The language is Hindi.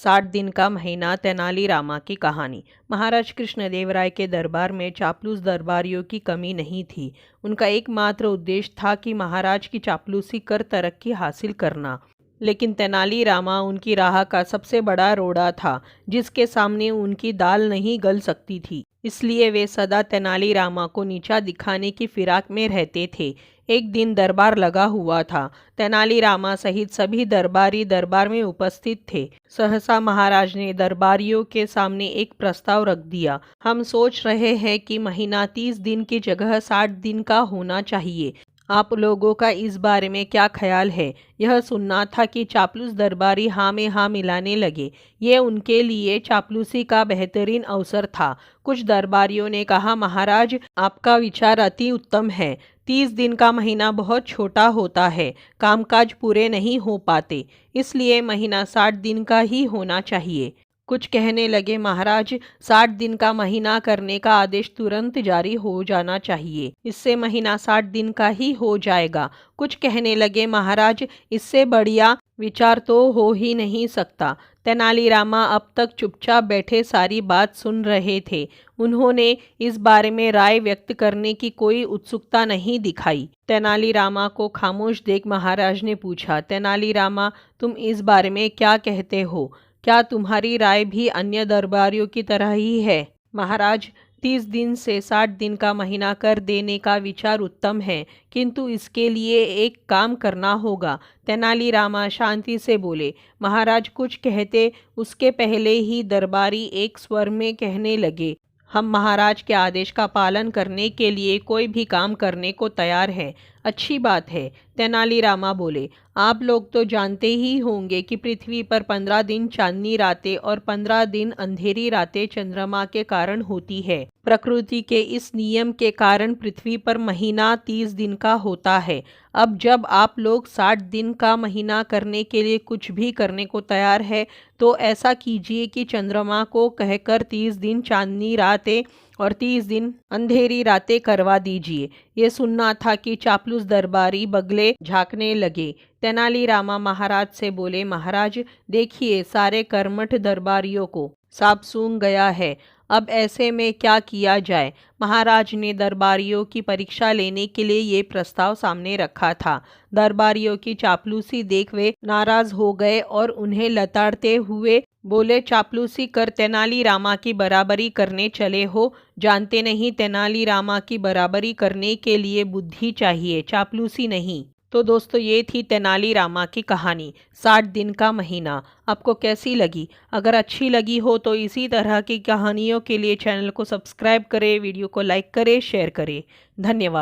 60 दिन का महीना तेनालीरामा की कहानी। महाराज कृष्णदेवराय के दरबार में चापलूस दरबारियों की कमी नहीं थी। उनका एकमात्र उद्देश्य था कि महाराज की चापलूसी कर तरक्की हासिल करना। लेकिन तेनालीरामा उनकी राह का सबसे बड़ा रोड़ा था, जिसके सामने उनकी दाल नहीं गल सकती थी। इसलिए वे सदा तेनालीरामा को नीचा दिखाने की फिराक में रहते थे। एक दिन दरबार लगा हुआ था। तेनालीरामा सहित सभी दरबारी दरबार में उपस्थित थे। सहसा महाराज ने दरबारियों के सामने एक प्रस्ताव रख दिया। हम सोच रहे हैं कि महीना 30 दिन की जगह 60 दिन का होना चाहिए। आप लोगों का इस बारे में क्या ख्याल है? यह सुनना था कि चापलूस दरबारी हाँ में हाँ मिलाने लगे। ये उनके लिए चापलूसी का बेहतरीन अवसर था। कुछ दरबारियों ने कहा, महाराज, आपका विचार अति उत्तम है। 30 दिन का महीना बहुत छोटा होता है, कामकाज पूरे नहीं हो पाते, इसलिए महीना 60 दिन का ही होना चाहिए। कुछ कहने लगे, महाराज, 60 दिन का महीना करने का आदेश तुरंत जारी हो जाना चाहिए, इससे महीना 60 दिन का ही हो जाएगा। कुछ कहने लगे, महाराज, इससे बढ़िया विचार तो हो ही नहीं सकता। तेनालीरामा अब तक चुपचाप बैठे सारी बात सुन रहे थे। उन्होंने इस बारे में राय व्यक्त करने की कोई उत्सुकता नहीं दिखाई। तेनालीरामा को खामोश देख महाराज ने पूछा, तेनालीरामा, तुम इस बारे में क्या कहते हो? क्या तुम्हारी राय भी अन्य दरबारियों की तरह ही है? महाराज, 30 दिन से 60 दिन का महीना कर देने का विचार उत्तम है, किंतु इसके लिए एक काम करना होगा। तेनालीरामा शांति से बोले। महाराज कुछ कहते उसके पहले ही दरबारी एक स्वर में कहने लगे, हम महाराज के आदेश का पालन करने के लिए कोई भी काम करने को तैयार है। अच्छी बात है, तेनालीरामा बोले। आप लोग तो जानते ही होंगे कि पृथ्वी पर 15 दिन चांदनी रातें और 15 दिन अंधेरी रातें चंद्रमा के कारण होती है। प्रकृति के इस नियम के कारण पृथ्वी पर महीना 30 दिन का होता है। अब जब आप लोग 60 दिन का महीना करने के लिए कुछ भी करने को तैयार है, तो ऐसा कीजिए कि चंद्रमा को कहकर 30 दिन चांदनी रातें और 30 दिन अंधेरी रातें करवा दीजिए। ये सुनना था कि चापलूस दरबारी बगले झांकने लगे। तेनालीरामा महाराज से बोले, महाराज, देखिए, सारे कर्मठ दरबारियों को सांप सूंघ गया है। अब ऐसे में क्या किया जाए? महाराज ने दरबारियों की परीक्षा लेने के लिए ये प्रस्ताव सामने रखा था। दरबारियों की चापलूसी देख वे नाराज हो गए और उन्हें लताड़ते हुए बोले, चापलूसी कर तेनालीरामा की बराबरी करने चले हो? जानते नहीं, तेनालीरामा की बराबरी करने के लिए बुद्धि चाहिए, चापलूसी नहीं। तो दोस्तों, ये थी तेनालीरामा की कहानी, 60 दिन का महीना। आपको कैसी लगी? अगर अच्छी लगी हो तो इसी तरह की कहानियों के लिए चैनल को सब्सक्राइब करें, वीडियो को लाइक करें, शेयर करें। धन्यवाद।